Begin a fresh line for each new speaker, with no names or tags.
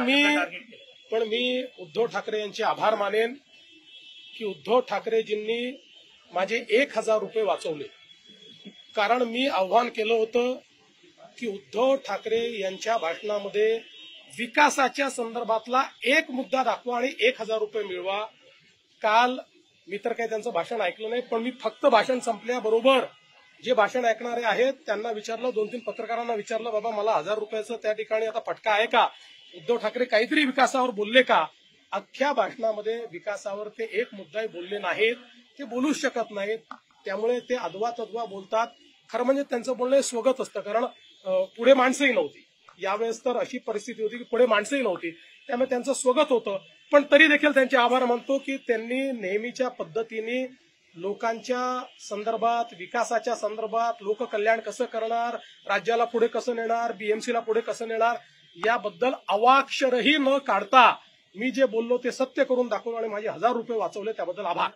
मी उद्धव ठाकरे यांचे आभार मानेन की उद्धव ठाकरेजींनी माझे 1000 रुपये वाचवले। कारण मी आव्हान केलं होतं की उद्धव ठाकरे यांच्या भाषणामध्ये विकासाच्या संदर्भातला एक मुद्दा दाखवा आणि 1000 रुपये मिळवा। काल मी तर काही त्यांचं भाषण ऐकलं नाही, पण मी फक्त भाषण संपल्याबरोबर जे भाषण ऐकणारे आहेत त्यांना विचारलं, 2-3 पत्रकारांना विचारलं, बाबा मला 1000 रुपयाचं त्या ठिकाणी आता फटका आहे का? उद्धव ठाकरे काहीतरी विकासावर बोलले का? अख्ख्या भाषणामध्ये विकासावर ते एक मुद्दाही बोलले नाहीत, ते बोलूच शकत नाहीत। त्यामुळे ते अदवा तद्वा बोलतात। खरं म्हणजे त्यांचं बोलणं स्वगत असतं, कारण पुढे माणसंही नव्हती। यावेळेस तर अशी परिस्थिती होती की पुढे माणसंही नव्हती, त्यामुळे त्यांचं स्वगत होतं। पण तरी देखील त्यांचे आभार मानतो की त्यांनी नेहमीच्या पद्धतीने लोकांच्या संदर्भात, विकासाच्या संदर्भात, लोककल्याण कसं करणार, राज्याला पुढे कसं नेणार, बीएमसीला पुढे कसं नेणार, याबद्दल अवाक्षरही न काढता मी जे बोललो ते सत्य करून दाखवलं आणि माझे 1000 रुपये वाचवले, त्याबद्दल आभार।